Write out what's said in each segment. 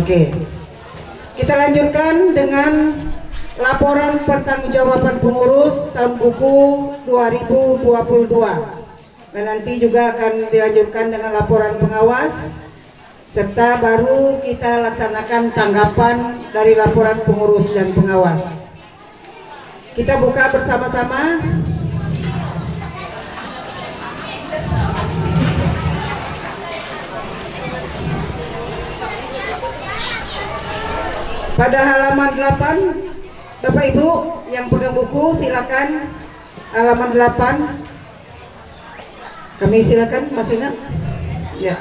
Oke, kita lanjutkan dengan laporan pertanggungjawaban pengurus tahun buku 2022. Dan nanti juga akan dilanjutkan dengan laporan pengawas, serta baru kita laksanakan tanggapan dari laporan pengurus dan pengawas. Kita buka bersama-sama. Pada halaman 8, Bapak Ibu yang pegang buku silakan halaman 8. Kami silakan, masih ingat? Ya.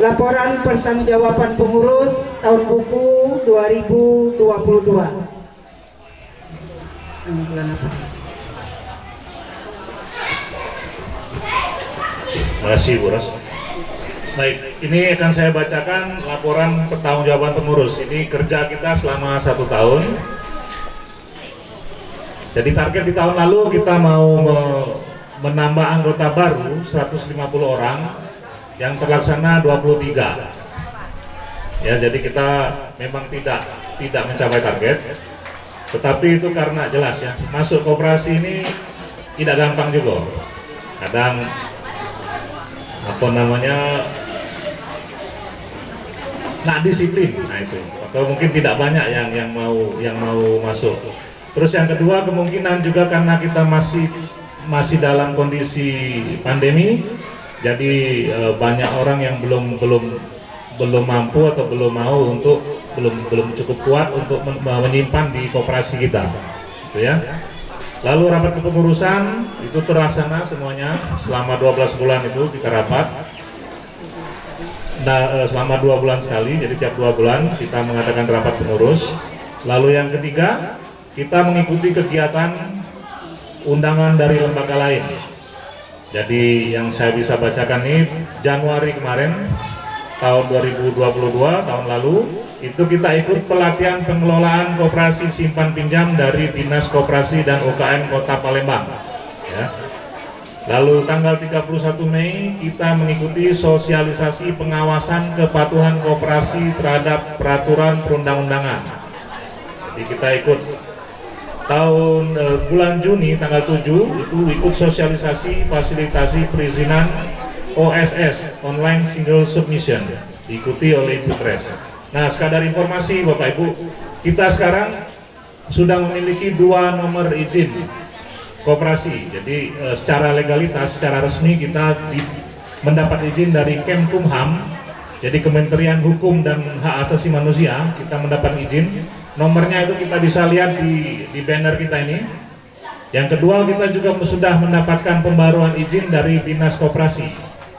Laporan pertanggungjawaban pengurus tahun buku 2022. Terima kasih, Bu Ros. Baik, ini akan saya bacakan laporan pertanggungjawaban pengurus. Ini kerja kita selama 1 tahun. Jadi target di tahun lalu kita mau menambah anggota baru 150 orang, yang terlaksana 23. Ya, jadi kita memang tidak mencapai target. Tetapi itu karena jelas ya, masuk koperasi ini tidak gampang juga. Kadang nak disiplin, nah itu. Atau mungkin tidak banyak yang mau masuk. Terus yang kedua, kemungkinan juga karena kita masih dalam kondisi pandemi, jadi banyak orang yang belum mampu atau belum mau untuk belum cukup kuat untuk menyimpan di koperasi kita, gitu ya. Lalu rapat kepengurusan itu terlaksana semuanya selama 12 bulan itu kita rapat. Nah, selama 2 bulan sekali, jadi tiap 2 bulan kita mengadakan rapat pengurus. Lalu yang ketiga, kita mengikuti kegiatan undangan dari lembaga lain. Jadi yang saya bisa bacakan ini, Januari kemarin tahun 2022, tahun lalu itu kita ikut pelatihan pengelolaan koperasi simpan pinjam dari Dinas Koperasi dan UKM Kota Palembang ya. Lalu tanggal 31 Mei kita mengikuti sosialisasi pengawasan kepatuhan koperasi terhadap peraturan perundang-undangan. Jadi kita ikut bulan Juni tanggal 7 itu ikut sosialisasi fasilitasi perizinan OSS, Online Single Submission, diikuti oleh Ibu Tres. Nah, sekadar informasi Bapak Ibu, kita sekarang sudah memiliki 2 nomor izin koperasi. Jadi secara legalitas, secara resmi kita mendapat izin dari Kemkumham, jadi Kementerian Hukum dan Hak Asasi Manusia. Kita mendapat izin. Nomornya itu kita bisa lihat di banner kita ini. Yang kedua, kita juga sudah mendapatkan pembaruan izin dari Dinas Koperasi.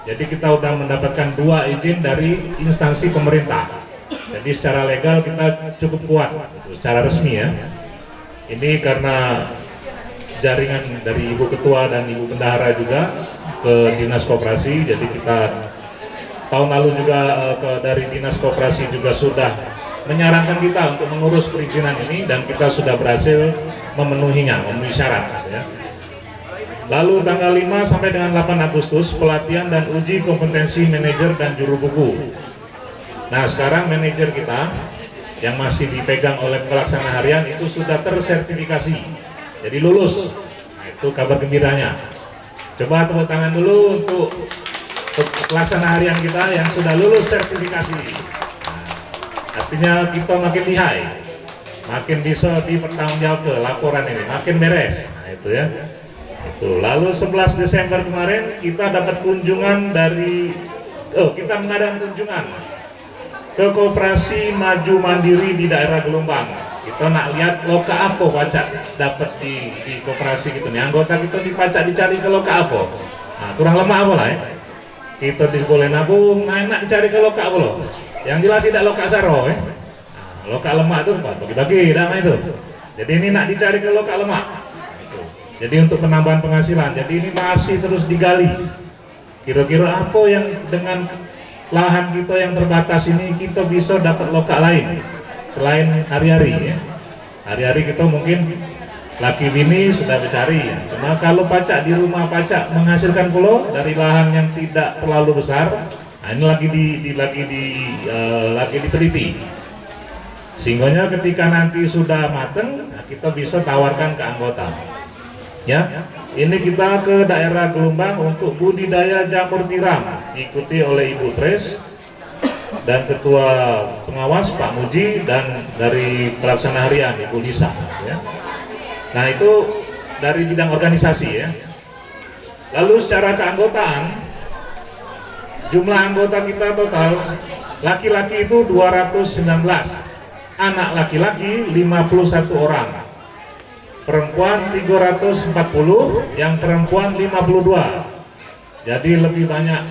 Jadi kita sudah mendapatkan 2 izin dari instansi pemerintah. Jadi secara legal kita cukup kuat, secara resmi ya. Ini karena jaringan dari Ibu Ketua dan Ibu Bendahara juga ke Dinas Koperasi. Jadi kita tahun lalu juga dari Dinas Koperasi juga sudah menyarankan kita untuk mengurus perizinan ini, dan kita sudah berhasil memenuhi syarat ya. Lalu tanggal 5 sampai dengan 8 Agustus pelatihan dan uji kompetensi manajer dan juru buku. Nah, sekarang manajer kita yang masih dipegang oleh pelaksana harian itu sudah tersertifikasi, jadi lulus. Nah, itu kabar gembiranya. Coba tepuk tangan dulu untuk pelaksana harian kita yang sudah lulus sertifikasi. Artinya kita makin lihai, makin bisa dipertanggungjawab laporan ini, makin beres. Nah, itu ya. Itu. Lalu 11 Desember kemarin kita dapat kunjungan dari kita mengadakan kunjungan ke Koperasi Maju Mandiri di daerah Gelombang. Kita nak lihat loka apa pajak dapat di koperasi gitu nih. Anggota kita dipajak dicari ke loka apa. Nah, kurang lemah apa lah ya. Kita boleh nabung, nah enak dicari ke loka apa loh. Yang jelas tidak loka saro ya. Nah, loka lemak itu bagi-bagi dana itu. Jadi ini nak dicari ke loka lemak. Jadi untuk penambahan penghasilan. Jadi ini masih terus digali. Kira-kira apa yang dengan lahan kita yang terbatas ini kita bisa dapat loka lain selain hari-hari ya. Hari-hari kita mungkin laki bini sudah mencari ya. Cuma kalau pajak di rumah pajak menghasilkan pulau dari lahan yang tidak terlalu besar, Nah, ini lagi diteliti. Sehingga ketika nanti sudah mateng, nah, kita bisa tawarkan ke anggota. Ya, ini kita ke daerah Gelombang untuk budidaya jamur tiram, diikuti oleh Ibu Tres dan Ketua Pengawas Pak Muji dan dari Pelaksana Harian Ibu Lisa. Ya. Nah, itu dari bidang organisasi ya. Lalu secara keanggotaan, jumlah anggota kita total laki-laki itu 219, anak laki-laki 51 orang, perempuan 340, yang perempuan 52. Jadi lebih banyak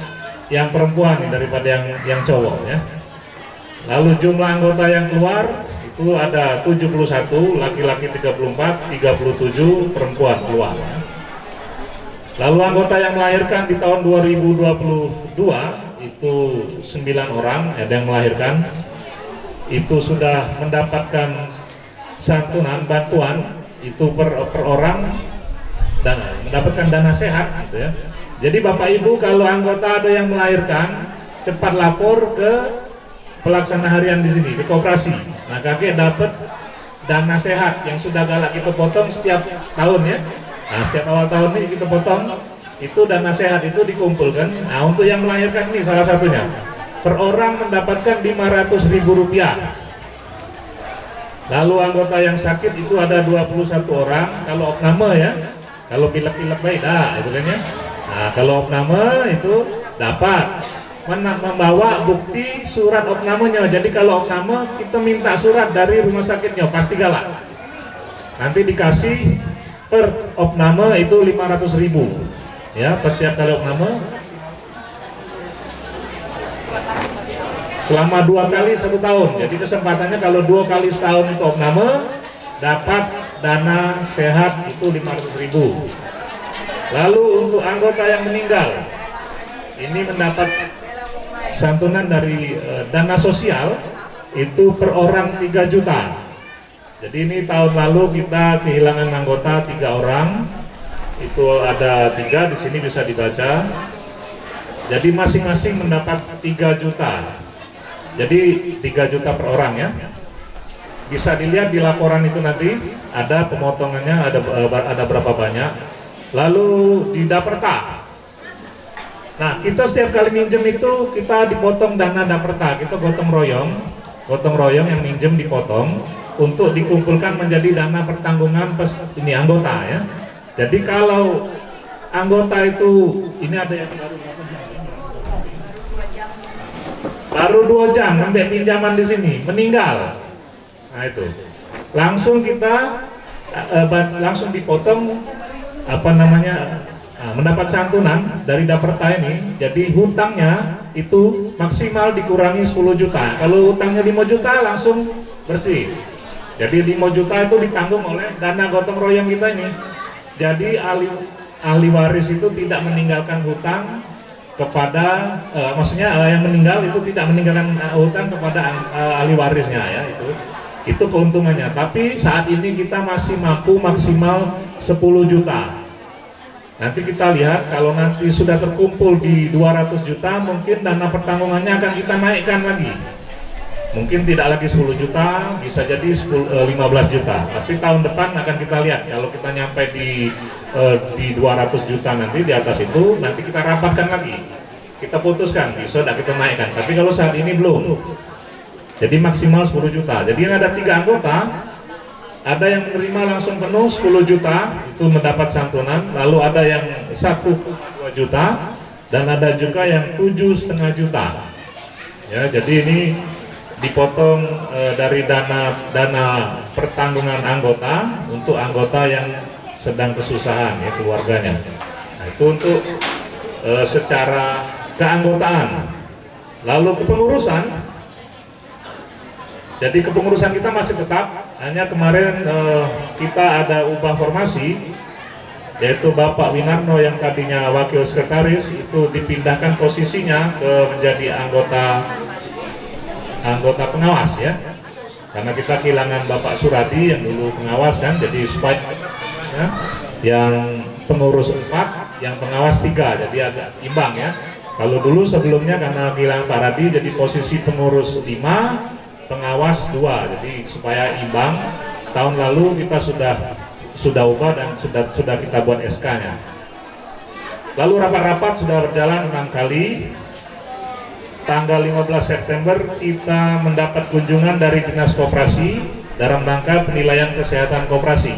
yang perempuan daripada yang cowok ya. Lalu jumlah anggota yang keluar itu ada 71, laki-laki 34, 37 perempuan keluar ya. Lalu anggota yang melahirkan di tahun 2022 itu 9 orang, ada yang melahirkan, itu sudah mendapatkan santunan bantuan itu per orang dan mendapatkan dana sehat gitu ya. Jadi Bapak Ibu kalau anggota ada yang melahirkan, cepat lapor ke pelaksana harian di sini di koperasi. Nah, kakek dapat dana sehat yang sudah galak kita potong setiap tahun ya. Nah, setiap awal tahun ini kita potong itu dana sehat itu dikumpulkan. Nah, untuk yang melahirkan ini salah satunya. Per orang mendapatkan Rp500.000. Lalu anggota yang sakit itu ada 21 orang. Kalau opname ya, kalau pilek-pilek baik dah itu kan ya. Nah, kalau opname itu dapat membawa bukti surat opnamenya. Jadi kalau opname kita minta surat dari rumah sakitnya pasti galak. Nanti dikasih per opname itu 500.000 ya, per tiap kali opname. Selama 2 kali 1 tahun. Jadi kesempatannya kalau 2 kali setahun itu opname dapat dana sehat itu 500.000. Lalu untuk anggota yang meninggal ini mendapat santunan dari dana sosial itu per orang 3 juta. Jadi ini tahun lalu kita kehilangan anggota 3 orang. Itu ada 3 di sini bisa dibaca. Jadi masing-masing mendapat 3 juta. Jadi 3 juta per orang ya. Bisa dilihat di laporan itu nanti ada pemotongannya, ada berapa banyak. Lalu di Daperta. Nah, kita setiap kali minjem itu kita dipotong dana Daperta. Kita gotong royong yang minjem dipotong untuk dikumpulkan menjadi dana pertanggungan ini anggota ya. Jadi kalau anggota itu ini ada yang baru 2 jam ambil pinjaman di sini meninggal, nah itu langsung kita langsung dipotong mendapat santunan dari Daperta ini. Jadi hutangnya itu maksimal dikurangi 10 juta. Kalau hutangnya 5 juta langsung bersih. Jadi 5 juta itu ditanggung oleh dana gotong royong kita ini. Jadi ahli waris itu tidak meninggalkan hutang kepada yang meninggal itu tidak meninggalkan hutang kepada ahli warisnya ya, itu keuntungannya. Tapi saat ini kita masih mampu maksimal 10 juta. Nanti kita lihat kalau nanti sudah terkumpul di 200 juta mungkin dana pertanggungannya akan kita naikkan lagi. Mungkin tidak lagi 10 juta, bisa jadi 15 juta. Tapi tahun depan akan kita lihat kalau kita nyampe di 200 juta nanti di atas itu, nanti kita rapatkan lagi. Kita putuskan, bisa tidak kita naikkan. Tapi kalau saat ini belum. Jadi maksimal 10 juta. Jadi ada 3 anggota, ada yang menerima langsung penuh 10 juta, itu mendapat santunan. Lalu ada yang 1,2 juta, dan ada juga yang 7,5 juta. Ya, jadi ini dipotong dari dana pertanggungan anggota untuk anggota yang sedang kesusahan ya, keluarganya. Nah, itu untuk secara keanggotaan. Lalu kepengurusan, jadi kepengurusan kita masih tetap, hanya kemarin kita ada ubah formasi, yaitu Bapak Winarno yang tadinya wakil sekretaris itu dipindahkan posisinya ke menjadi anggota pengawas ya, karena kita kehilangan Bapak Suradi yang dulu pengawas kan, jadi supaya ya, yang pengurus 4, yang pengawas 3, jadi agak imbang ya. Kalau dulu sebelumnya karena kehilangan Pak Radi, jadi posisi pengurus 5, pengawas 2, jadi supaya imbang. Tahun lalu kita sudah ubah dan sudah kita buat SK-nya. Lalu rapat-rapat sudah berjalan 6 kali. Tanggal 15 September kita mendapat kunjungan dari Dinas Koperasi dalam rangka penilaian kesehatan koperasi.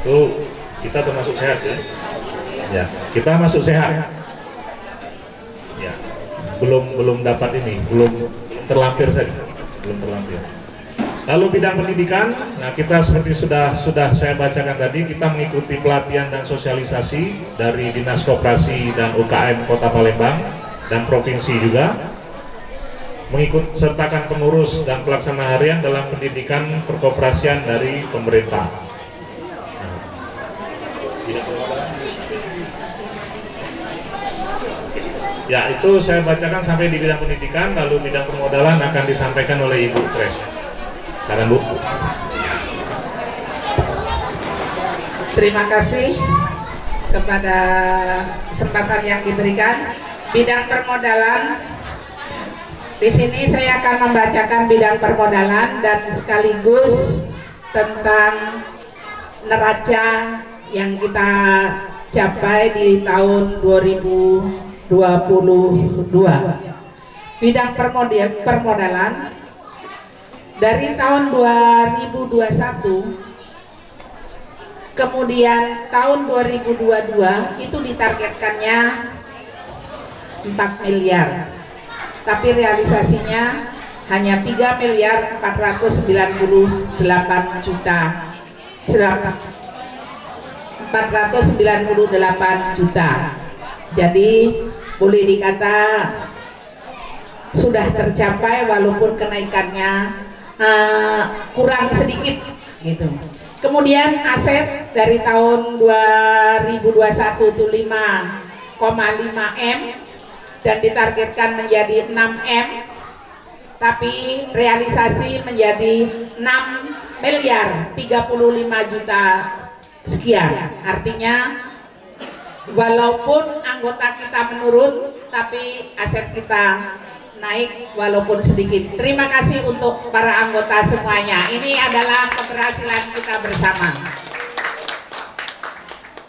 Itu kita termasuk sehat ya. Ya, kita masuk sehat. Ya, belum dapat ini, belum terlampir saja, belum terlampir. Lalu bidang pendidikan, nah kita seperti sudah saya bacakan tadi, kita mengikuti pelatihan dan sosialisasi dari Dinas Koperasi dan UKM Kota Palembang dan Provinsi juga, mengikut sertakan pengurus dan pelaksana harian dalam pendidikan perkoperasian dari pemerintah. Ya, itu saya bacakan sampai di bidang pendidikan, lalu bidang permodalan akan disampaikan oleh Ibu Tres. Silakan Bu. Terima kasih kepada kesempatan yang diberikan. Bidang permodalan, di sini saya akan membacakan bidang permodalan dan sekaligus tentang neraca yang kita capai di tahun 2022. Bidang permodalan dari tahun 2021 kemudian tahun 2022 itu ditargetkannya 4 miliar, tapi realisasinya hanya 3 miliar 498 juta. 498 juta. Jadi boleh dikata sudah tercapai walaupun kenaikannya kurang sedikit gitu. Kemudian aset dari tahun 2021 itu 5,5 M dan ditargetkan menjadi 6 M, tapi realisasi menjadi 6 miliar 35 juta sekian. Artinya walaupun anggota kita menurun, tapi aset kita naik walaupun sedikit. Terima kasih untuk para anggota semuanya. Ini adalah keberhasilan kita bersama.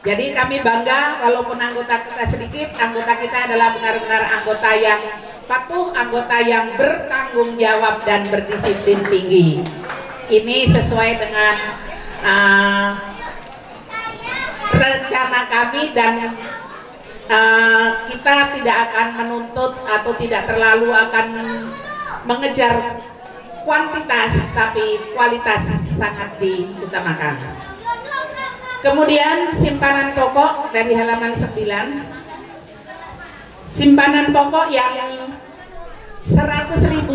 Jadi kami bangga walaupun anggota kita sedikit, anggota kita adalah benar-benar anggota yang patuh, anggota yang bertanggung jawab dan berdisiplin tinggi. Ini sesuai dengan rencana kami dan kita tidak akan menuntut atau tidak terlalu akan mengejar kuantitas, tapi kualitas sangat diutamakan. Kemudian simpanan pokok dari halaman 9, simpanan pokok yang 100.000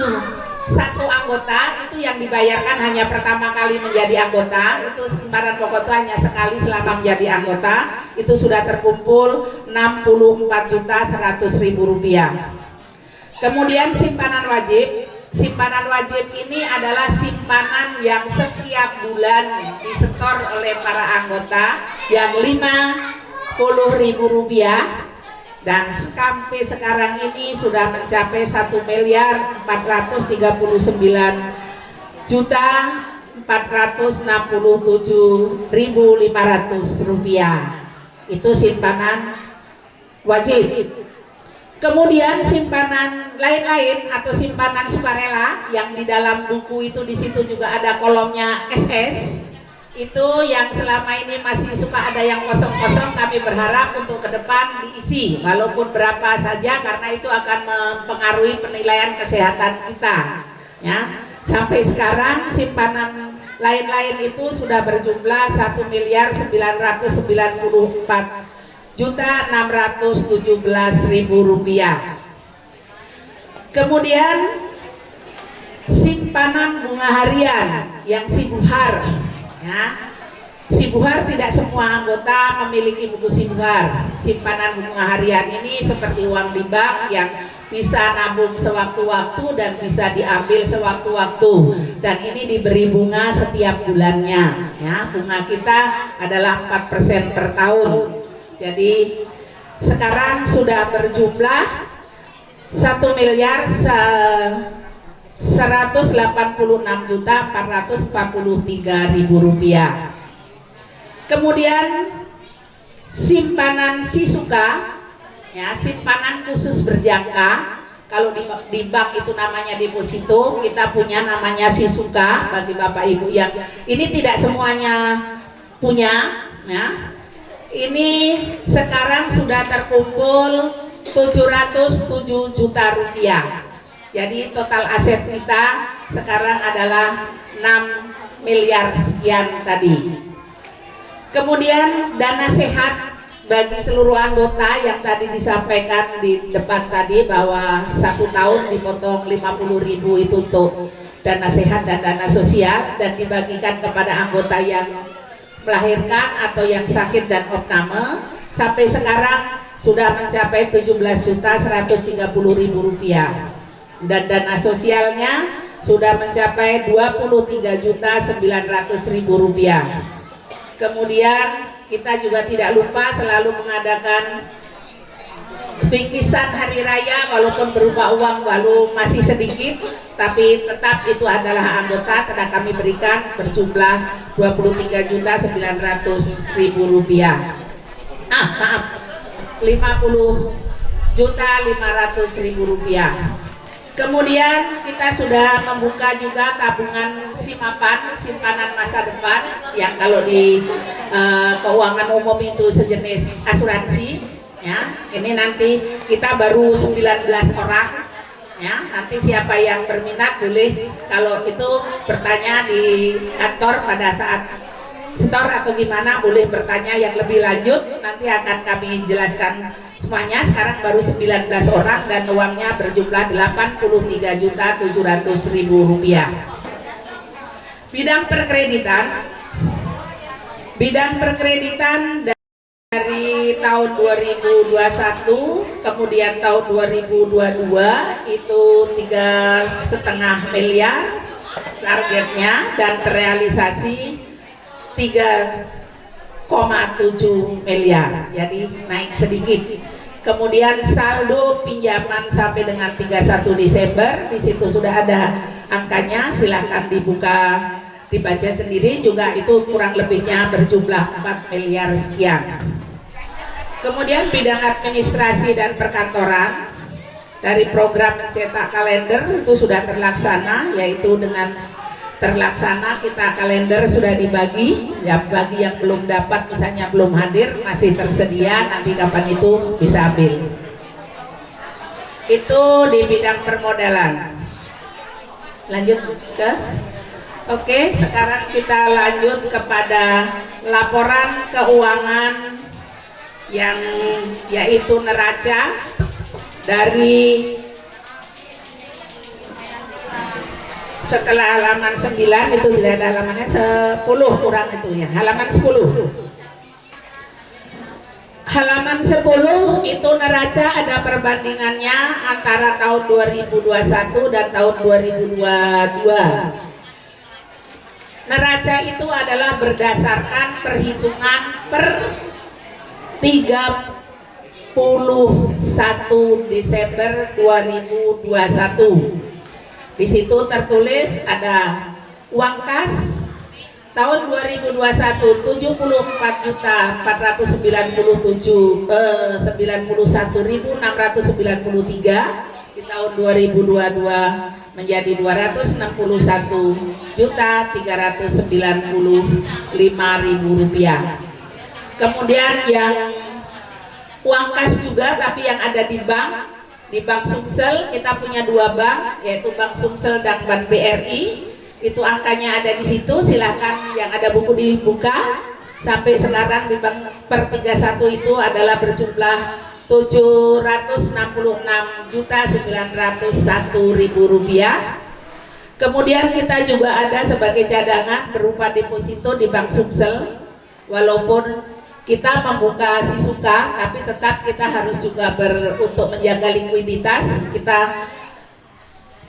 satu anggota itu yang dibayarkan hanya pertama kali menjadi anggota. Itu simpanan pokok itu hanya sekali selama menjadi anggota. Itu sudah terkumpul 64.100.000 rupiah. Kemudian simpanan wajib. Simpanan wajib ini adalah simpanan yang setiap bulan disetor oleh para anggota yang 50.000 rupiah. Dan sampai sekarang ini sudah mencapai 1.469.467.500 rupiah. Itu simpanan wajib. Kemudian simpanan lain-lain atau simpanan sukarela yang di dalam buku itu, di situ juga ada kolomnya SS. Itu yang selama ini masih suka ada yang kosong-kosong, kami berharap untuk ke depan diisi walaupun berapa saja, karena itu akan mempengaruhi penilaian kesehatan kita ya. Sampai sekarang simpanan lain-lain itu sudah berjumlah 1.994.617.000 rupiah. Kemudian simpanan bunga harian yang sibuhar ya. Sibuhar tidak semua anggota memiliki buku sibuhar. Simpanan bunga harian ini seperti uang di bank yang bisa nabung sewaktu-waktu dan bisa diambil sewaktu-waktu, dan ini diberi bunga setiap bulannya ya. Bunga kita adalah 4% per tahun. Jadi sekarang sudah berjumlah 1.186.443.000 rupiah. Kemudian simpanan Sisuka, ya, simpanan khusus berjangka. Kalau di bank itu namanya deposito, kita punya namanya Sisuka. Bagi Bapak Ibu yang ini tidak semuanya punya, ya. Ini sekarang sudah terkumpul 707 juta rupiah. Jadi total aset kita sekarang adalah 6 miliar sekian tadi. Kemudian dana sehat bagi seluruh anggota yang tadi disampaikan di depan tadi bahwa 1 tahun dipotong 50.000 itu untuk dana sehat dan dana sosial dan dibagikan kepada anggota yang melahirkan atau yang sakit dan opname, sampai sekarang sudah mencapai 17.130.000 rupiah dan dana sosialnya sudah mencapai 23.900.000 rupiah. Kemudian kita juga tidak lupa selalu mengadakan bingkisan hari raya, walaupun berupa uang walau masih sedikit, tapi tetap itu adalah anggota telah kami berikan berjumlah 23.900.000 rupiah. Maaf, 50.500.000 rupiah. Kemudian kita sudah membuka juga tabungan Simapan, simpanan masa depan, yang kalau di keuangan umum itu sejenis asuransi, ya. Ini nanti kita baru 19 orang, ya. Nanti siapa yang berminat boleh kalau itu bertanya di kantor pada saat store atau gimana, boleh bertanya yang lebih lanjut, nanti akan kami jelaskan semuanya. Sekarang baru 19 orang dan uangnya berjumlah 83.700.000 rupiah. Bidang perkreditan dari tahun 2021 kemudian tahun 2022 itu 3,5 miliar targetnya dan terrealisasi 3,7 miliar, jadi naik sedikit. Kemudian saldo pinjaman sampai dengan 31 Desember di situ sudah ada angkanya, silahkan dibaca sendiri juga, itu kurang lebihnya berjumlah 4 miliar sekian. Kemudian bidang administrasi dan perkantoran dari program mencetak kalender itu sudah terlaksana, yaitu dengan terlaksana kita kalender sudah dibagi, ya, bagi yang belum dapat misalnya belum hadir masih tersedia, nanti kapan itu bisa ambil. Itu di bidang permodalan. Lanjut ke Oke, sekarang kita lanjut kepada laporan keuangan yang yaitu neraca dari setelah halaman 9 itu tidak ada halamannya, 10 kurang itu ya, halaman 10. Halaman 10 itu neraca ada perbandingannya antara tahun 2021 dan tahun 2022. Neraca itu adalah berdasarkan perhitungan per 31 Desember 2021. Di situ tertulis ada uang kas tahun 2021 74.491.693, di tahun 2022 menjadi 261.395.000 rupiah. Kemudian yang uang kas juga tapi yang ada di bank Sumsel, kita punya 2 bank, yaitu Bank Sumsel dan Bank BRI. Itu angkanya ada di situ, silahkan yang ada buku dibuka. Sampai sekarang di bank per 31 itu adalah berjumlah 766.901.000 rupiah. Kemudian kita juga ada sebagai cadangan berupa deposito di Bank Sumsel. Walaupun kita membuka Sisuka, tapi tetap kita harus juga untuk menjaga likuiditas, kita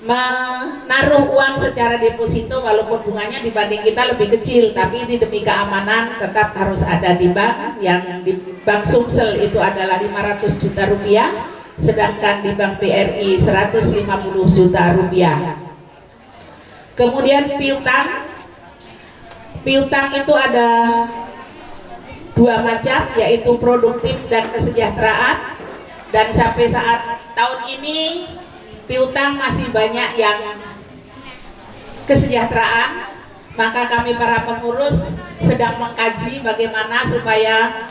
menaruh uang secara deposito walaupun bunganya dibanding kita lebih kecil, tapi ini demi keamanan tetap harus ada di bank. Yang di Bank Sumsel itu adalah 500 juta rupiah, sedangkan di Bank BRI 150 juta rupiah. Kemudian piutang itu ada dua macam, yaitu produktif dan kesejahteraan. Dan sampai saat tahun ini piutang masih banyak yang kesejahteraan, maka kami para pengurus sedang mengkaji bagaimana supaya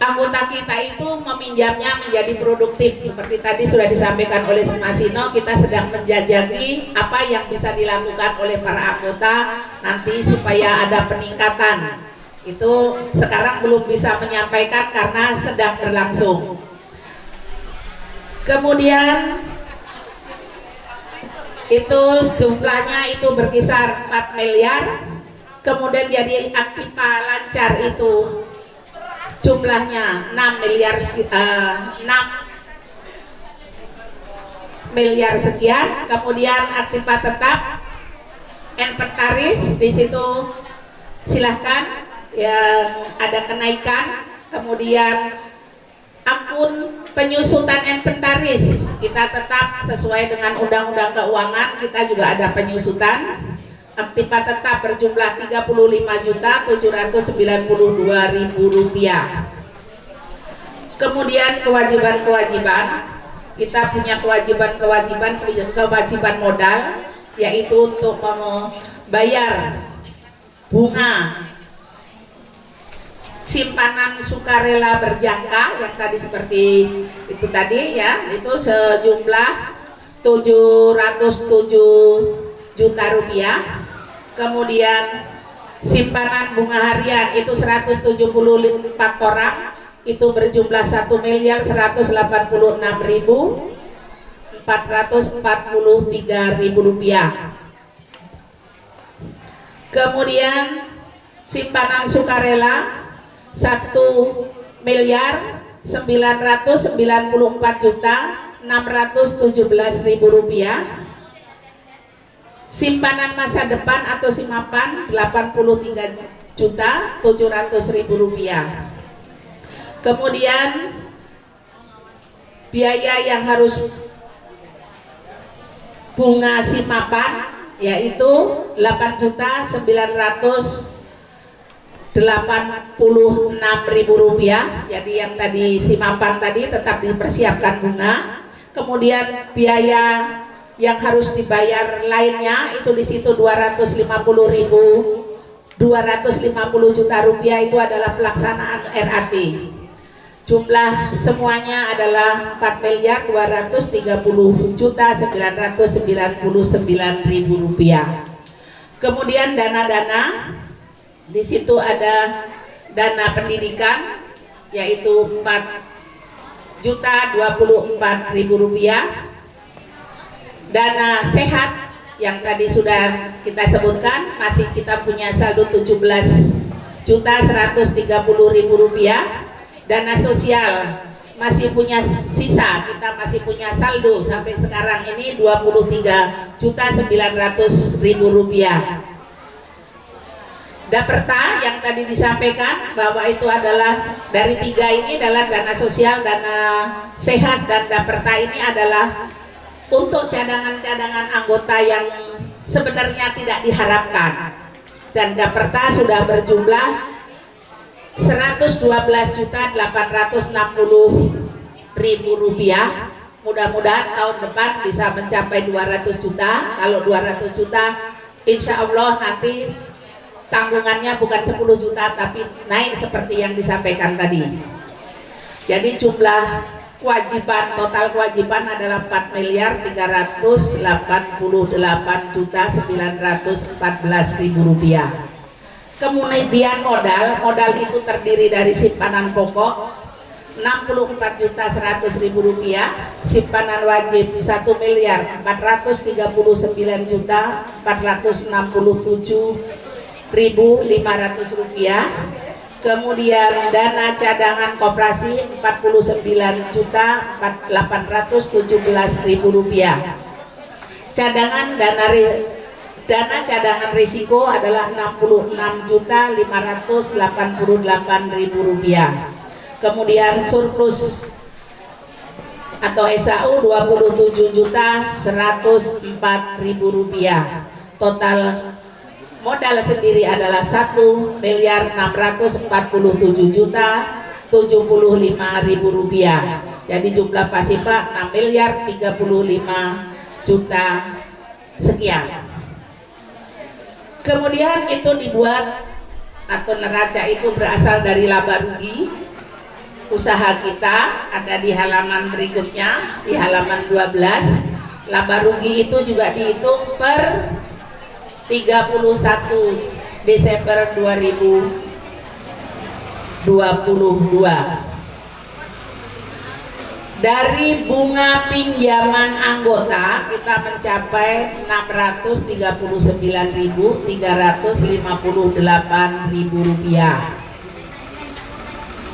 anggota kita itu meminjamnya menjadi produktif. Seperti tadi sudah disampaikan oleh Mas Sino, kita sedang menjajaki apa yang bisa dilakukan oleh para anggota nanti supaya ada peningkatan. Itu sekarang belum bisa menyampaikan karena sedang berlangsung. Kemudian itu jumlahnya itu berkisar 4 miliar. Kemudian jadi Aktiva lancar itu jumlahnya 6 miliar sekian. Kemudian Aktiva tetap inventaris di situ silahkan yang ada kenaikan. Kemudian akun penyusutan inventaris kita tetap sesuai dengan Undang-Undang Keuangan, kita juga ada penyusutan. Aktiva tetap berjumlah Rp35.792.000. Kemudian kewajiban-kewajiban, kita punya kewajiban modal, yaitu untuk membayar bunga simpanan sukarela berjangka yang tadi seperti itu tadi ya, itu sejumlah 707 juta rupiah. Kemudian simpanan bunga harian itu 174 orang, itu berjumlah 1.186.443 rupiah. Kemudian simpanan sukarela 1.994.617.000 rupiah. Simpanan masa depan atau simapan 83.700.000 rupiah. Kemudian biaya yang harus bunga simapan yaitu 8.986.000 rupiah. Jadi yang tadi simapan tadi tetap dipersiapkan bunga. Kemudian biaya yang harus dibayar lainnya itu di situ 250 juta rupiah, itu adalah pelaksanaan RAT. Jumlah semuanya adalah 4.230.999.000 rupiah. Kemudian dana-dana di situ ada dana pendidikan yaitu 4.024.000 rupiah. Dana sehat yang tadi sudah kita sebutkan, masih kita punya saldo 17.130.000 rupiah. Dana sosial masih punya sisa, kita masih punya saldo sampai sekarang ini 23.900.000 rupiah. Daperta yang tadi disampaikan bahwa itu adalah dari tiga ini adalah dana sosial, dana sehat, dan Daperta ini adalah untuk cadangan-cadangan anggota yang sebenarnya tidak diharapkan. Dan Daperta sudah berjumlah 112.860.000 rupiah. Mudah-mudahan tahun depan bisa mencapai 200 juta. Kalau 200 juta insya Allah nanti tanggungannya bukan 10 juta tapi naik seperti yang disampaikan tadi. Jadi jumlah kewajiban, total kewajiban adalah 4.388.914.000 rupiah. Kemudian modal itu terdiri dari simpanan pokok 64.100.000 rupiah, simpanan wajib 1.439.467.500 rupiah. Kemudian dana cadangan koperasi 49.817.000 rupiah. Cadangan dana cadangan risiko adalah 66.588.000 rupiah. Kemudian surplus atau SAU Rp27.104.000. Total modal sendiri adalah Rp1.647.075.000. Jadi jumlah pasifa 6.035.000.000 sekian. Kemudian itu dibuat atau neraca itu berasal dari laba rugi usaha kita, ada di halaman berikutnya, di halaman 12. Laba rugi itu juga dihitung per 31 Desember 2022. Dari bunga pinjaman anggota kita mencapai Rp639.358.000.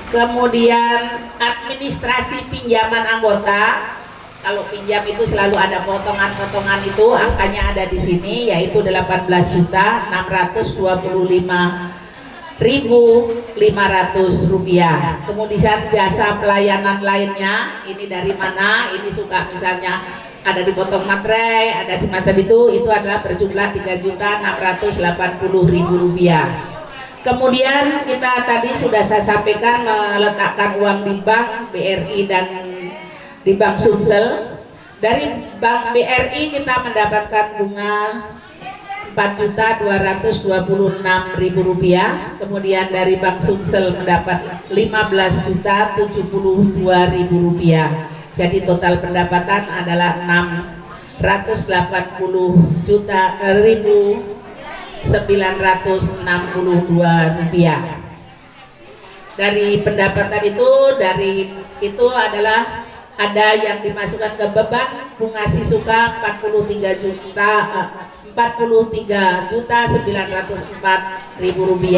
Kemudian administrasi pinjaman anggota, kalau pinjam itu selalu ada potongan-potongan, itu angkanya ada di sini, yaitu Rp18.625.500. Kemudian jasa pelayanan lainnya, ini dari mana? Ini suka misalnya ada dipotong materai, ada di mata itu adalah berjumlah Rp3.680.000. Kemudian kita tadi sudah saya sampaikan meletakkan uang di bank BRI dan di Bank Sumsel. Dari Bank BRI kita mendapatkan bunga Rp4.226.000. Kemudian dari Bank Sumsel mendapat Rp15.072.000. Jadi total pendapatan adalah Rp680.962. Dari pendapatan itu adalah ada yang dimasukkan ke beban bunga Sisuka Rp43.904.000.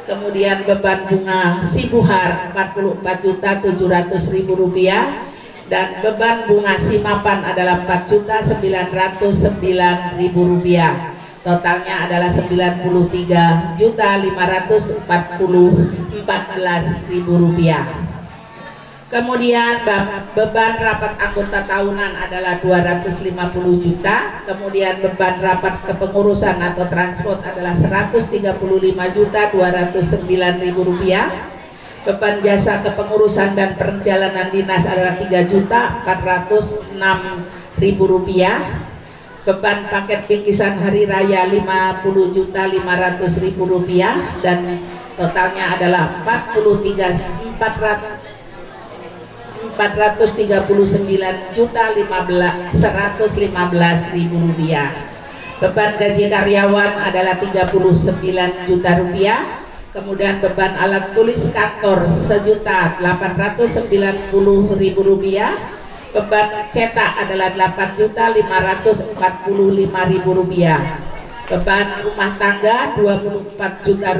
Kemudian beban bunga Sibuhar Rp44.700.000 dan beban bunga Simapan adalah Rp4.909.000. Totalnya adalah Rp93.514.014. Kemudian beban rapat anggota tahunan adalah Rp250 juta. Kemudian beban rapat kepengurusan atau transport adalah Rp135.209.000. Beban jasa kepengurusan dan perjalanan dinas adalah Rp3.406.000. Beban paket bingkisan hari raya Rp50.500.000 dan totalnya adalah Rp439.115.000. Beban gaji karyawan adalah Rp39 juta. Kemudian beban alat tulis kantor Rp1.890.000. Beban cetak adalah Rp8.545.000. Beban rumah tangga Rp24 juta.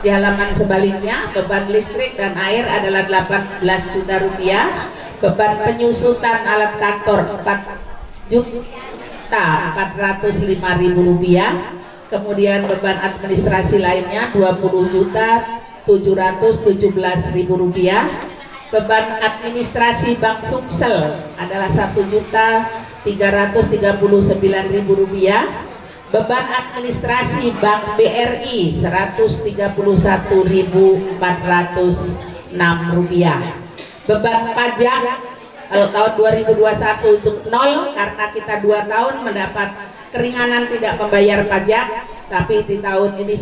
Di halaman sebaliknya beban listrik dan air adalah Rp18 juta. Beban penyusutan alat kantor Rp4.405.000. Kemudian beban administrasi lainnya Rp20.717.000. Beban administrasi Bank Sumsel adalah Rp1.339.000. Beban administrasi Bank BRI Rp134.406. Beban pajak kalau tahun 2021 untuk 0 karena kita 2 tahun mendapat keringanan tidak membayar pajak, tapi di tahun ini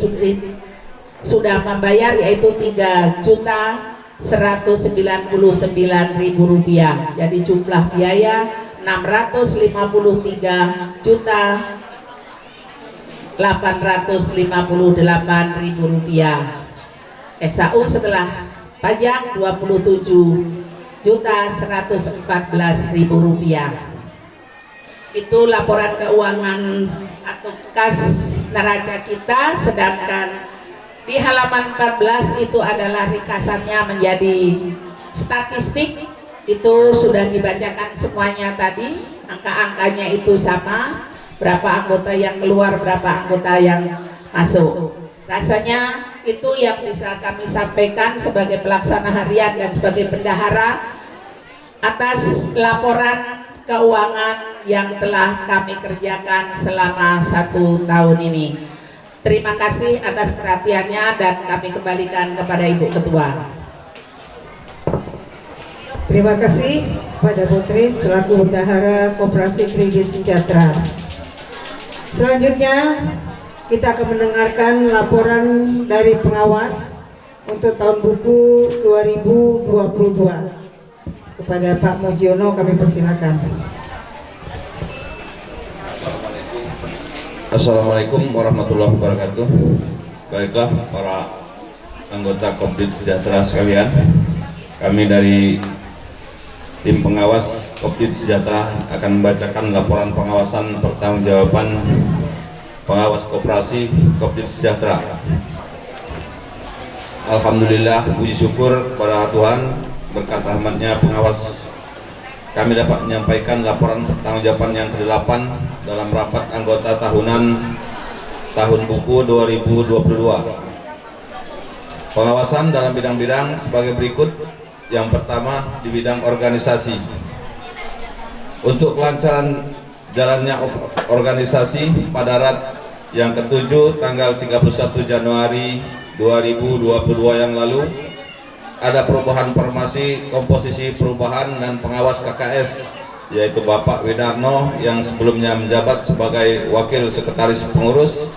sudah membayar, yaitu Rp3.199.000. Jadi jumlah biaya Rp653.858.000. SAU setelah pajak Rp27.114.000. Itu laporan keuangan atau kas neraca kita. Sedangkan di halaman 14 itu adalah ringkasannya menjadi statistik. Itu sudah dibacakan semuanya tadi, angka-angkanya itu sama, berapa anggota yang keluar, berapa anggota yang masuk. Rasanya itu yang bisa kami sampaikan sebagai pelaksana harian dan sebagai bendahara atas laporan keuangan yang telah kami kerjakan selama 1 tahun ini. Terima kasih atas perhatiannya dan kami kembalikan kepada Ibu Ketua. Terima kasih pada Putri selaku Bendahara Koperasi Kredit Sejahtera. Selanjutnya kita akan mendengarkan laporan dari pengawas untuk tahun buku 2022. Kepada Pak Mujiono kami persilakan. Assalamualaikum warahmatullahi wabarakatuh. Baiklah para anggota Kopdit Sejahtera sekalian, kami dari tim pengawas Kopdit Sejahtera akan membacakan laporan pengawasan pertanggungjawaban pengawas koperasi Kopdit Sejahtera. Alhamdulillah, puji syukur kepada Tuhan, berkat rahmatnya pengawas kami dapat menyampaikan laporan pertanggungjawaban yang ke-8 dalam rapat anggota tahunan tahun buku 2022. Pengawasan dalam bidang-bidang sebagai berikut. Yang pertama di bidang organisasi. Untuk kelancaran jalannya organisasi pada RAT yang ke-7 tanggal 31 Januari 2022 yang lalu, ada perubahan formasi komposisi perubahan dan pengawas KKS, yaitu Bapak Winarno yang sebelumnya menjabat sebagai Wakil Sekretaris Pengurus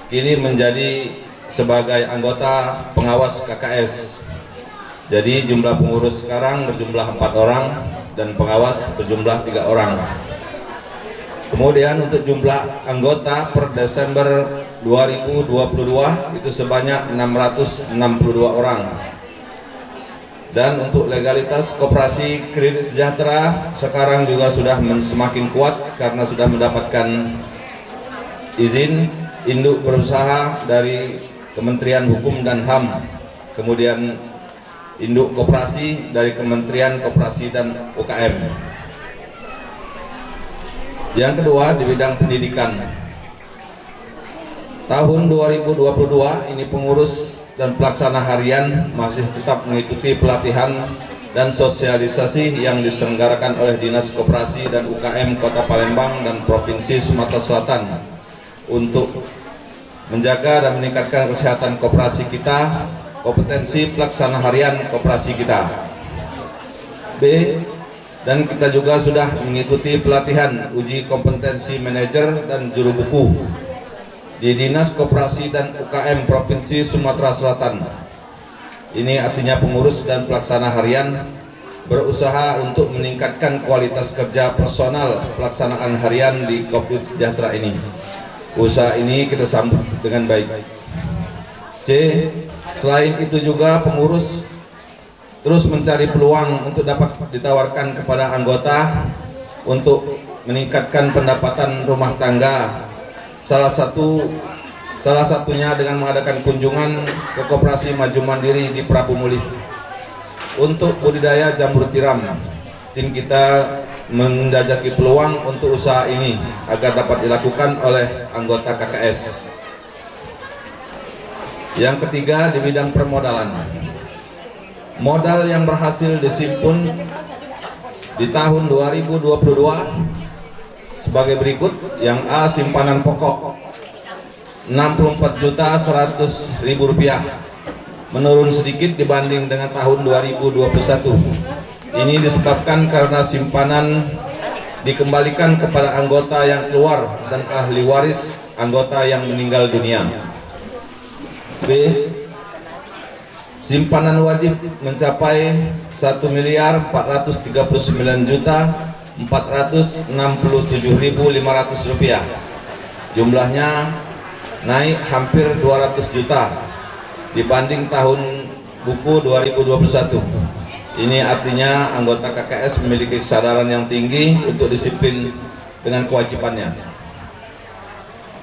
kini menjadi sebagai anggota pengawas KKS. Jadi jumlah pengurus sekarang berjumlah 4 orang dan pengawas berjumlah 3 orang. Kemudian untuk jumlah anggota per Desember 2022 itu sebanyak 662 orang. Dan untuk legalitas Koperasi Kredit Sejahtera sekarang juga sudah semakin kuat karena sudah mendapatkan izin induk berusaha dari Kementerian Hukum dan HAM, kemudian induk koperasi dari Kementerian Koperasi dan UKM. Yang kedua di bidang pendidikan. Tahun 2022 ini pengurus dan pelaksana harian masih tetap mengikuti pelatihan dan sosialisasi yang diselenggarakan oleh Dinas Koperasi dan UKM Kota Palembang dan Provinsi Sumatera Selatan untuk menjaga dan meningkatkan kesehatan koperasi kita, kompetensi pelaksana harian koperasi kita. B, dan kita juga sudah mengikuti pelatihan uji kompetensi manajer dan juru buku di Dinas Koperasi dan UKM Provinsi Sumatera Selatan. Ini artinya pengurus dan pelaksana harian berusaha untuk meningkatkan kualitas kerja personal pelaksanaan harian di Kopdit Sejahtera ini. Usaha ini kita sambut dengan baik. C, selain itu juga pengurus terus mencari peluang untuk dapat ditawarkan kepada anggota untuk meningkatkan pendapatan rumah tangga. Salah satunya dengan mengadakan kunjungan ke Koperasi Maju Mandiri di Prabu Mulih. Untuk budidaya jamur tiram, tim kita menjajaki peluang untuk usaha ini agar dapat dilakukan oleh anggota KKS. Yang ketiga di bidang permodalan. Modal yang berhasil disimpun di tahun 2022 sebagai berikut. Yang A, simpanan pokok 64.100.000 rupiah, menurun sedikit dibanding dengan tahun 2021. Ini disebabkan karena simpanan dikembalikan kepada anggota yang keluar dan ahli waris anggota yang meninggal dunia. B, simpanan wajib mencapai 1.469.467.500 rupiah. Jumlahnya naik hampir 200 juta dibanding tahun buku 2021. Ini artinya anggota KKS memiliki kesadaran yang tinggi untuk disiplin dengan kewajibannya.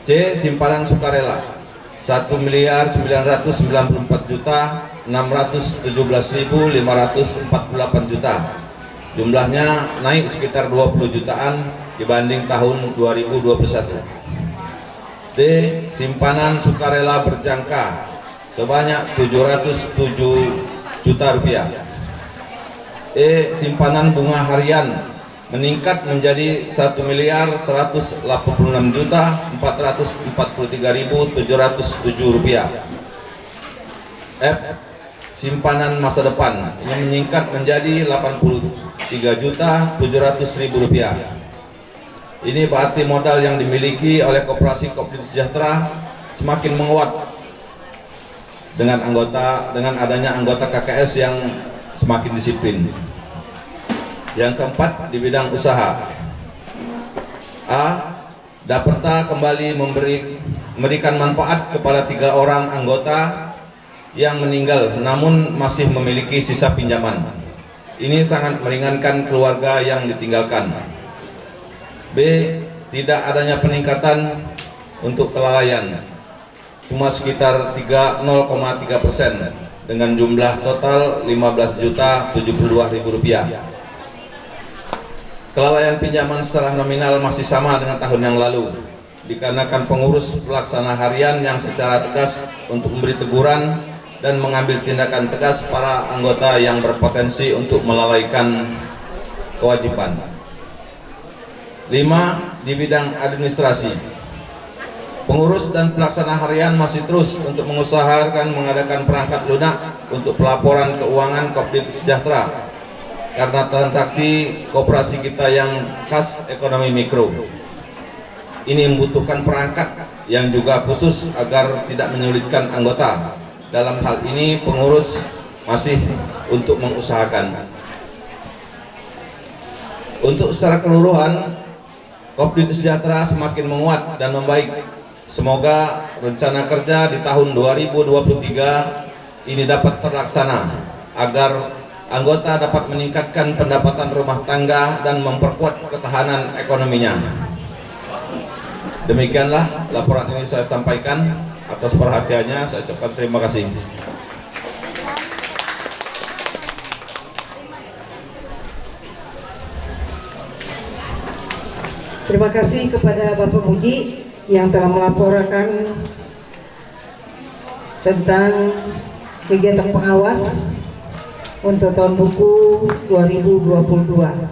C, simpanan sukarela 1.994.617.548 juta. Jumlahnya naik sekitar 20 jutaan dibanding tahun 2021. D, simpanan sukarela berjangka sebanyak 707 juta rupiah. Simpanan bunga harian meningkat menjadi 1.186.443.707 rupiah. F. Simpanan masa depan ini meningkat menjadi 83.700.000 rupiah. Ini berarti modal yang dimiliki oleh Koperasi Kooperatif Sejahtera semakin menguat dengan adanya anggota KKS yang semakin disiplin. Yang keempat, di bidang usaha. A. Daperta kembali memberikan manfaat kepada 3 orang anggota yang meninggal namun masih memiliki sisa pinjaman. Ini sangat meringankan keluarga yang ditinggalkan. B. Tidak adanya peningkatan untuk kelalaian, cuma sekitar 0,3% dengan jumlah total Rp15.072.000. Kelalaian pinjaman secara nominal masih sama dengan tahun yang lalu, dikarenakan pengurus pelaksana harian yang secara tegas untuk memberi teguran dan mengambil tindakan tegas para anggota yang berpotensi untuk melalaikan kewajiban. 5. Di bidang administrasi, pengurus dan pelaksana harian masih terus untuk mengusahakan mengadakan perangkat lunak untuk pelaporan keuangan Kooperatif Sejahtera karena transaksi koperasi kita yang khas ekonomi mikro. Ini membutuhkan perangkat yang juga khusus agar tidak menyulitkan anggota. Dalam hal ini pengurus masih untuk mengusahakan. Untuk secara keseluruhan, Kooperatif Sejahtera semakin menguat dan membaik. Semoga rencana kerja di tahun 2023 ini dapat terlaksana agar anggota dapat meningkatkan pendapatan rumah tangga dan memperkuat ketahanan ekonominya. Demikianlah laporan ini saya sampaikan. Atas perhatiannya saya ucapkan terima kasih. Terima kasih kepada Bapak Muji yang telah melaporkan tentang kegiatan pengawas untuk tahun buku 2022.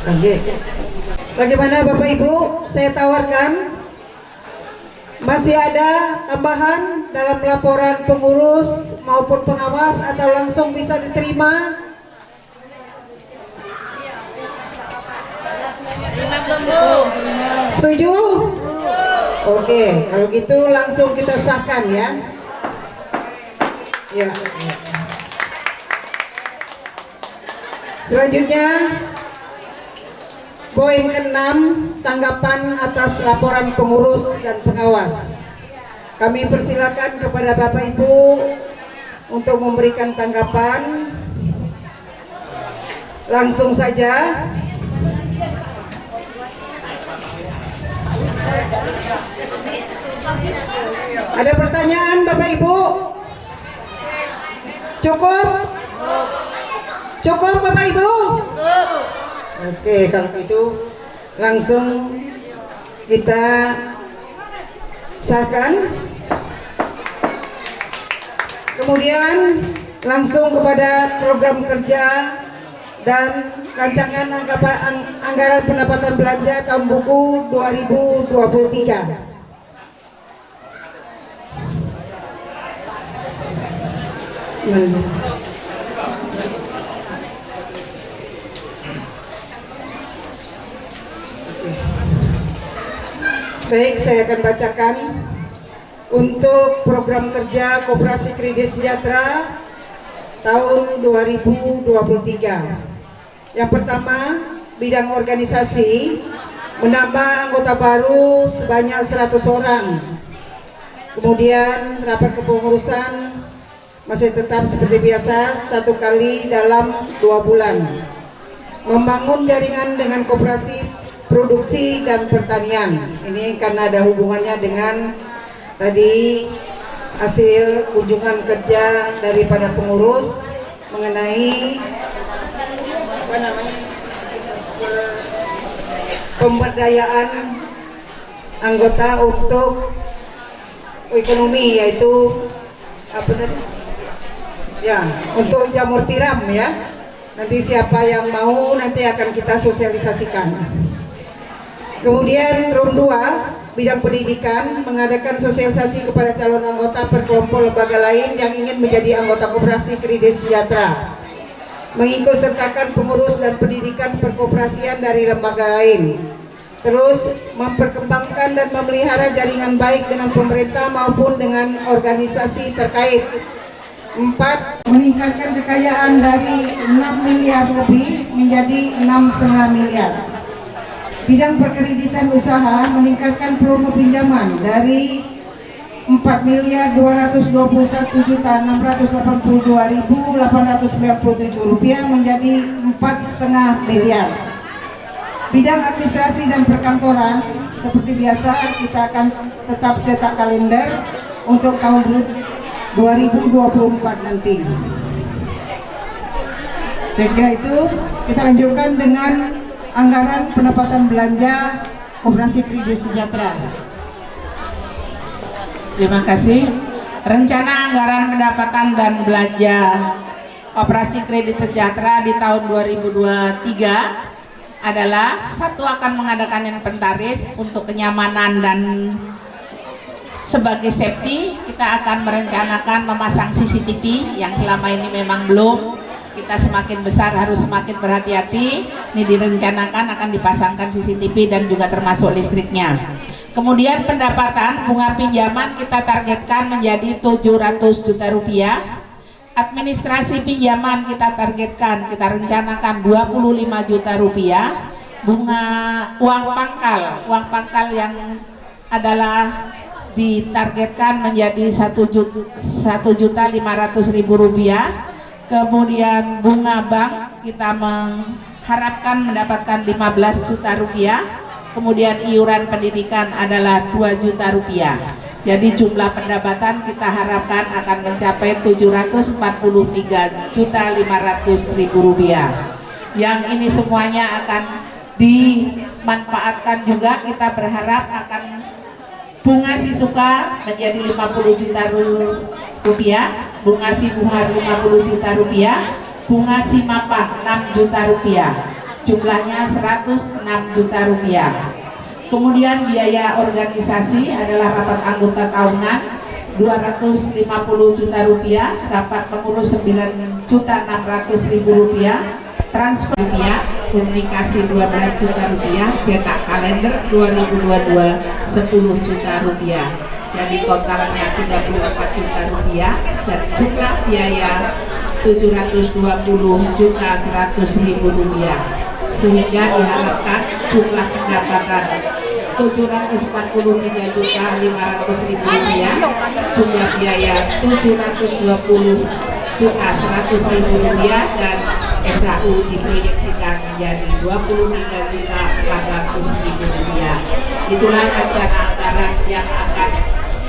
Oke. Bagaimana Bapak Ibu? Saya tawarkan masih ada tambahan dalam laporan pengurus maupun pengawas atau langsung bisa diterima? Setuju? Oke, kalau gitu langsung kita sahkan ya. Ya. Selanjutnya poin ke-6, tanggapan atas laporan pengurus dan pengawas. Kami persilakan kepada Bapak Ibu untuk memberikan tanggapan. Langsung saja. Ada pertanyaan Bapak Ibu? Cukup? Cukup Bapak Ibu? Oke, kalau itu langsung kita sahkan. Kemudian langsung kepada program kerja dan rancangan anggaran pendapatan belanja tahun buku 2023. Baik, saya akan bacakan untuk program kerja Koperasi Kredit Sejahtera tahun 2023. Yang pertama, bidang organisasi menambah anggota baru sebanyak 100 orang. Kemudian rapat kepengurusan masih tetap seperti biasa 1 kali dalam 2 bulan. Membangun jaringan dengan koperasi produksi dan pertanian. Ini karena ada hubungannya dengan tadi hasil kunjungan kerja daripada pengurus mengenai apa namanya, pemberdayaan anggota untuk ekonomi, yaitu apa tadi? Ya, untuk jamur tiram ya. Nanti siapa yang mau nanti akan kita sosialisasikan. Kemudian room 2, bidang pendidikan, mengadakan sosialisasi kepada calon anggota per kelompok lembaga lain yang ingin menjadi anggota koperasi kredit sejahtera. Mengikut sertakan pengurus dan pendidikan perkoperasian dari lembaga lain. Terus memperkembangkan dan memelihara jaringan baik dengan pemerintah maupun dengan organisasi terkait. 4. Meningkatkan kekayaan dari 6 miliar lebih menjadi 6,5 miliar. Bidang perkreditan usaha, meningkatkan volume pinjaman dari 4.281.682.897 rupiah menjadi 4,5 miliar. Bidang administrasi dan perkantoran, seperti biasa kita akan tetap cetak kalender untuk tahun 2024 nanti. Saya kira itu. Kita lanjutkan dengan anggaran pendapatan belanja Koperasi Kredit Sejahtera. Terima kasih. Rencana anggaran pendapatan dan belanja Koperasi Kredit Sejahtera di tahun 2023 adalah: 1, akan mengadakan inventaris untuk kenyamanan dan sebagai safety. Kita akan merencanakan memasang CCTV yang selama ini memang belum. Kita semakin besar harus semakin berhati-hati. Ini direncanakan akan dipasangkan CCTV dan juga termasuk listriknya. Kemudian pendapatan bunga pinjaman kita targetkan menjadi 700 juta rupiah. Administrasi pinjaman kita targetkan, kita rencanakan 25 juta rupiah. Bunga uang pangkal yang adalah ditargetkan menjadi 1.500.000 rupiah. Kemudian bunga bank kita mengharapkan mendapatkan 15 juta rupiah. Kemudian iuran pendidikan adalah 2 juta rupiah. Jadi jumlah pendapatan kita harapkan akan mencapai 743.500.000 rupiah. Yang ini semuanya akan dimanfaatkan juga, kita berharap akan bunga Sisuka menjadi 50 juta rupiah, bunga Sibuhar 50 juta rupiah, bunga Simapah 6 juta rupiah, jumlahnya 106 juta rupiah. Kemudian biaya organisasi adalah rapat anggota tahunan 250 juta rupiah, rapat pengurus 9.600.000 rupiah, transfer rupiah, komunikasi 12 juta rupiah, cetak kalender 2022 10 juta rupiah. Jadi totalnya 34 juta rupiah dan jumlah biaya 720.100.000 rupiah, sehingga diharapkan jumlah pendapatan 743.500.000 rupiah, jumlah biaya 720.100.000 rupiah, dan SAU diproyeksikan menjadi 23.400.000 rupiah. Itulah rencana anggaran yang akan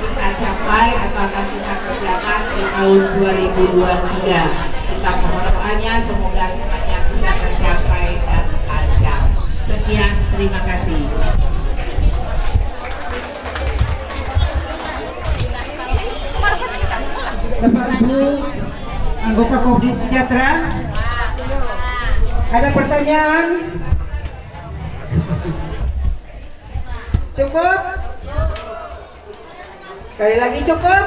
kita capai atau akan kita kerjakan di tahun 2023. Kita mohon doanya semoga semuanya bisa tercapai dan lancar. Sekian, terima kasih. Bapak Ibu anggota Kredit Sejahtera, ada pertanyaan? Cukup? Sekali lagi cukup?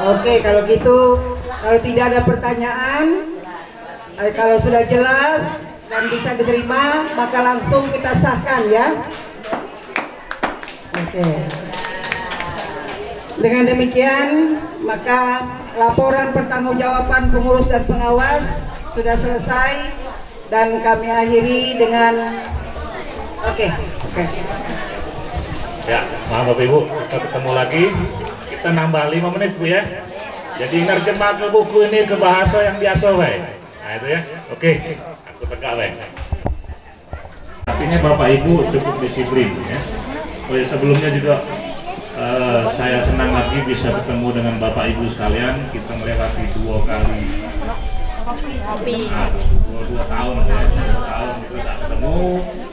Oke, kalau gitu, kalau tidak ada pertanyaan, kalau sudah jelas dan bisa diterima, maka langsung kita sahkan ya. Oke. Dengan demikian, maka laporan pertanggungjawaban pengurus dan pengawas sudah selesai dan kami akhiri dengan Ya, maaf Bapak Ibu, kita ketemu lagi. Kita nambah 5 menit Bu ya. Jadi nerjemah ke buku ini ke bahasa yang biasa baik. Nah itu ya. Oke, aku tegak baik. Artinya Bapak Ibu cukup disiplin ya. Oh ya, sebelumnya juga saya senang lagi bisa ketemu dengan Bapak Ibu sekalian. Kita melewati 2 kali Nah, 2 tahun ya, 2 tahun kita tak ketemu,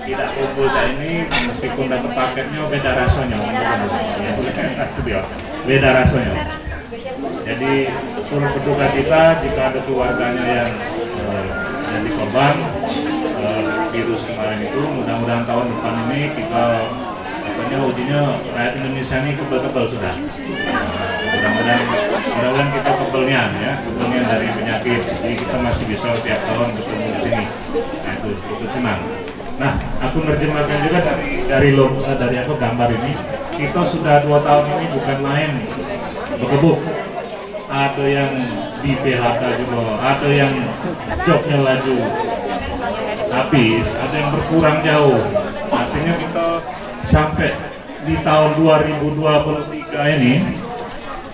tidak kumpul cak ini, meskipun dapat paketnya beda rasanya, ya, itu dia, beda rasanya. Jadi turut berduka cita jika ada keluarganya yang jadi korban virus kemarin itu. Mudah-mudahan tahun depan ini kita katanya ujinya rakyat Indonesia ini kebal-kebal sudah. Mudah-mudahan kita kebelnya ya, kebelnya dari penyakit. Jadi kita masih bisa tiap tahun ketemu di sini. Nah itu senang. Nah, aku menerjemahkan juga dari apa gambar ini. Kita sudah 2 tahun ini bukan main berkebuk. Ada yang di PHK juga, ada yang jobnya laju habis, ada yang berkurang jauh. Artinya kita sampai di tahun 2023 ini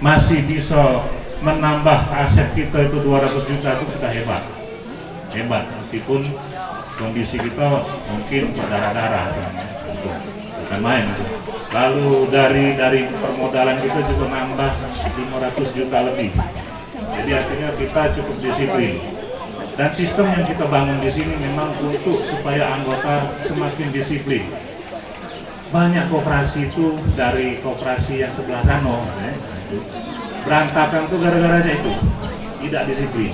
masih bisa menambah aset kita itu 200 juta, itu sudah hebat, meskipun kondisi kita mungkin berdarah-darah, bukan main itu. Lalu dari permodalan kita juga nambah 500 juta lebih. Jadi artinya kita cukup disiplin. Dan sistem yang kita bangun di sini memang untuk supaya anggota semakin disiplin. Banyak koperasi itu dari koperasi yang sebelah sana, berantakan tuh gara-gara aja itu, tidak disiplin.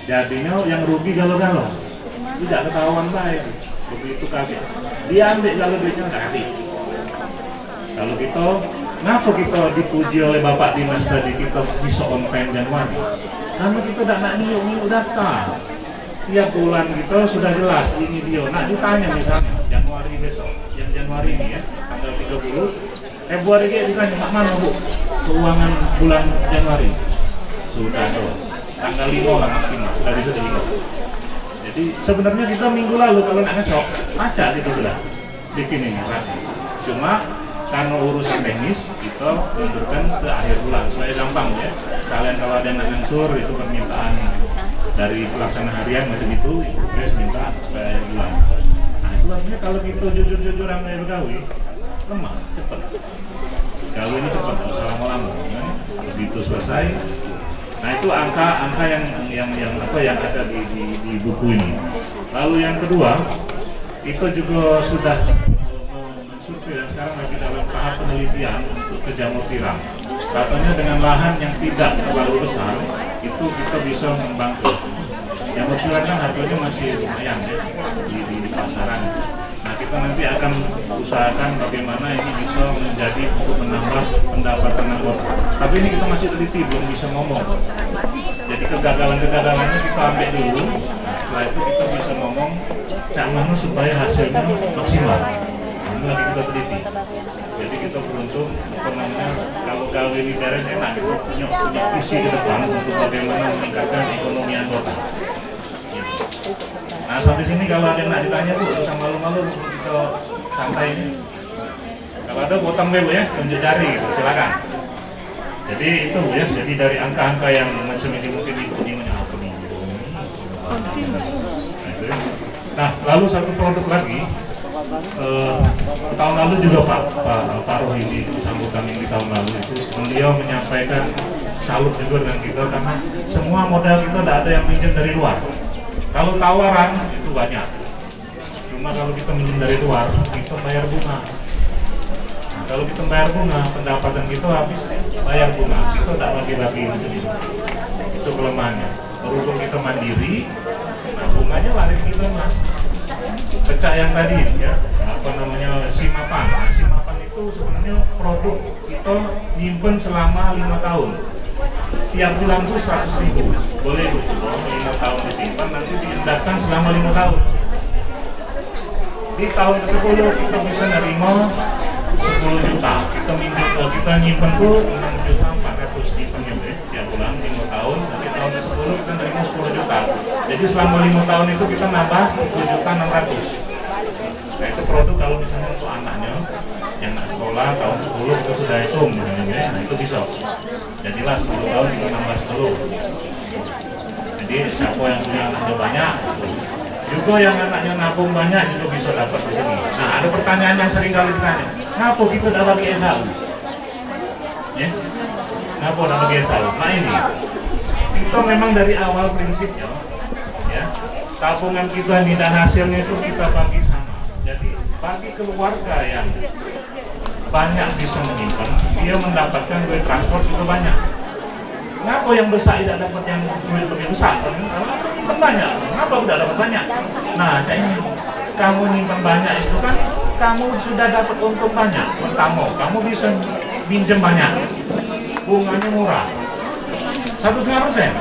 Jadinya yang rugi galau-galau, tidak ketahuan baik, begitu kaget. Dia ambil kalau duitnya nggak habis. Kalau kita, kenapa kita dipuji oleh Bapak Dinas tadi kita bisa on time Januari? Karena kita tidak nak niuk data. Tiap bulan kita sudah jelas ini dia. Nak ditanya misalnya Januari besok, yang Januari ini ya, tanggal 30, Februari dia ditanya, mak mana bu keuangan bulan Januari? Sudah tuh, tanggal 5 lah maksimal, sudah bisa di 5. Jadi sebenarnya kita minggu lalu kalau nak ngesok, baca gitu sudah bikin ini rapi. Cuma karena urusan teknis kita mundurkan ke akhir bulan supaya gampang ya. Sekalian kalau ada yang ngangsur itu permintaan dari pelaksana harian macam itu, Pres minta supaya akhir bulan. Nah itu artinya kalau kita jujur-jujuran kayak begawi, lemah, cepat. Gawe ini cepat, lama-lama, ya. Begitu selesai. Nah itu angka yang ada di buku ini. Lalu yang kedua, kita juga sudah dan sekarang lagi dalam tahap penelitian untuk ke jamur tiram. Katanya dengan lahan yang tidak terlalu besar itu kita bisa membantu. Jamur tiram kan harganya masih lumayan ya di pasaran. Nah kita nanti akan usahakan bagaimana ini bisa menjadi untuk menambah pendapatan anggota. Tapi ini kita masih teliti, belum bisa ngomong. Jadi kegagalan-kegagalannya kita ambil dulu. Nah, setelah itu kita bisa ngomong cak mana supaya hasilnya maksimal. Ini lagi kita teliti. Jadi kita beruntung kalau gawe ini beres enak, kita punya visi ke depan untuk bagaimana meningkatkan ekonomi anggota. Nah sampai sini kalau ada yang nak ditanya bu, usah malu-malu kita santai ini. Kalau ada potong bu ya, tunjuk jari gitu, silakan. Jadi itu bu ya, jadi dari angka-angka yang macam ini mungkin ini apa nih? Nah lalu satu produk lagi. Tahun lalu juga Pak Rohidi sambutan di tahun lalu itu beliau menyampaikan salut juga dengan kita karena semua modal kita tidak ada yang minjem dari luar. Kalau tawaran itu banyak, cuma kalau kita minjem dari luar kita bayar bunga. Nah, kalau kita bayar bunga pendapatan kita habis bayar bunga, kita tidak bagi-bagi macam itu. Itu kelemahannya. Berhubung kita mandiri, nah bunganya lari kita mah. Pecah yang tadi ya, apa namanya simapan. Simapan itu sebenarnya produk kita nyimpen selama 5 tahun. Tiap bulan itu 100.000. Boleh Bu, 5 tahun disimpan nanti diendapkan selama 5 tahun. Di tahun ke-10 kita bisa nerima 10 juta. Kita nyimpen tuh 6.400.000 nyimpen ya, tiap bulan 5 tahun. Nanti tahun ke-10 kita nerima 10 juta. Jadi selama 5 tahun itu kita nambah 7.600.000. Nah itu produk kalau misalnya untuk anaknya yang nak sekolah tahun 10 itu sudah hitung misalnya ya, nah itu bisa. Jadilah 10 tahun kita nambah 10. Jadi siapa yang punya anaknya banyak, juga yang anaknya nabung banyak juga bisa dapat di sini. Nah ada pertanyaan yang sering kali ditanya, kenapa kita tidak bagi SAU? Ya? Kenapa tidak bagi SAU? Nah ini, kita memang dari awal prinsipnya, ya, tabungan kita ini dan hasilnya itu kita bagi sama. Jadi bagi keluarga yang banyak bisa menyimpan, dia mendapatkan duit transport juga banyak. Kenapa yang besar tidak dapat yang duit lebih besar? Karena nyimpan banyak. Kenapa tidak dapat banyak? Nah, ini kamu nyimpan banyak itu kan kamu sudah dapat untung banyak. Pertama, kamu bisa pinjam banyak, bunganya murah, 1,5%.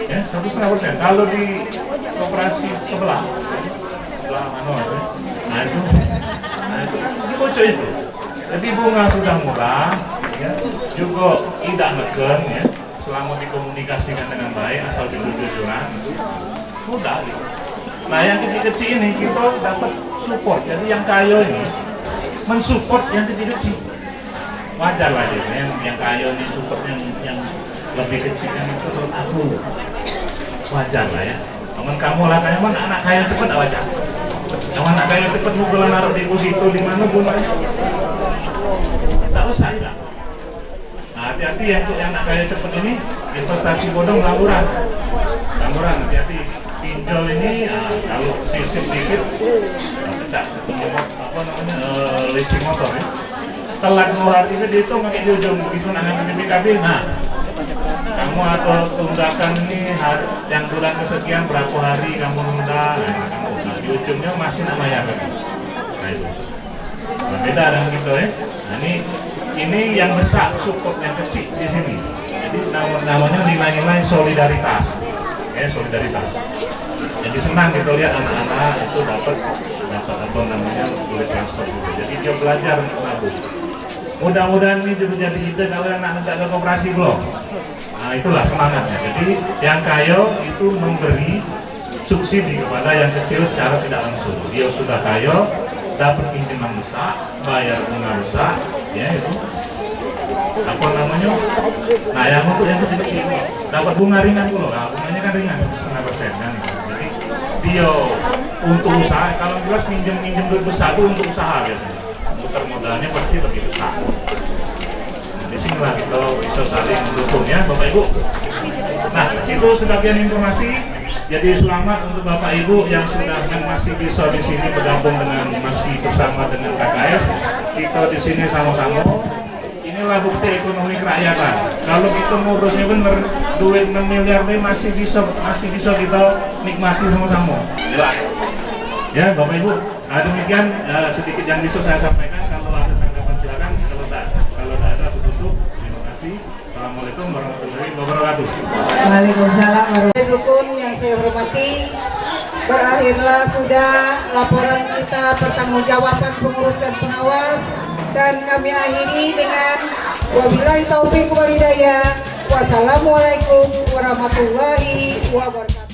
Ya, 1,5%. Kalau di koperasi sebelah mana? Nah itu kan dibocor itu. Jadi bunga sudah murah, ya, juga tidak neken, ya, selama dikomunikasikan dengan baik, asal jujur-jujuran, mudah. Gitu. Nah yang kecil-kecil ini kita dapat support. Jadi yang kaya ini mensupport yang kecil-kecil. Wajar lah gitu, yang kaya ini support yang lebih kecil yang itu menurut aku wajar lah ya. Teman kamu lah kayak mana anak kaya cepat wajar. Yang anak kaya cepat mukulan naruh deposito di mana bunganya? Tak usah ya. Nah hati-hati ya untuk yang anak kaya cepat ini investasi bodong laburan, hati-hati. Pinjol ini kalau sisip dikit pecah, apa namanya leasing motor ya. Telat ngeluar itu dihitung pakai di ujung begitu nangan BPKB. Nah kamu atau tunggakan ini yang bulan kesekian berapa hari kamu nunda, kamu di ujungnya masih namanya kan. Nah itu berbeda dengan gitu ya. Nah ini yang besar support yang kecil di sini. Jadi namanya nilai-nilai solidaritas, ya solidaritas. Jadi senang kita lihat anak-anak itu dapat apa namanya duit transport juga. Jadi dia belajar menabung. Mudah-mudahan ini juga jadi ide kalau anak tidak ada koperasi belum. Nah itulah semangatnya. Jadi yang kaya itu memberi subsidi kepada yang kecil secara tidak langsung. Dia sudah kaya, dapat pinjaman besar, bayar bunga besar, ya itu. Apa namanya? Nah yang untuk yang kecil dapat bunga ringan dulu. Nah bunganya kan ringan, 1,5% kan. Jadi dia untuk usaha. Kalau jelas minjem duit besar itu untuk usaha biasanya. Putar modalnya pasti lebih besar. Nah, di sinilah kita bisa saling mendukung ya Bapak Ibu. Nah itu sebagian informasi. Jadi selamat untuk Bapak Ibu yang sudah masih bisa di sini bergabung dengan masih bersama dengan KKS. Kita di sini sama-sama. Inilah bukti ekonomi kerakyatan. Kalau kita ngurusnya bener, duit 6 miliar ini masih bisa kita nikmati sama-sama. Jelas. Ya Bapak Ibu. Nah, demikian sedikit yang bisa saya sampaikan. Kalau ada tanggapan silakan. Kalau tak ada tutup. Terima kasih. Assalamualaikum warahmatullahi wabarakatuh. Waalaikumsalam warahmatullahi Rukun yang saya hormati, berakhirlah sudah laporan kita pertanggungjawaban pengurus dan pengawas, dan kami akhiri dengan wabillahi taufik wal hidayah. Wassalamualaikum warahmatullahi wabarakatuh.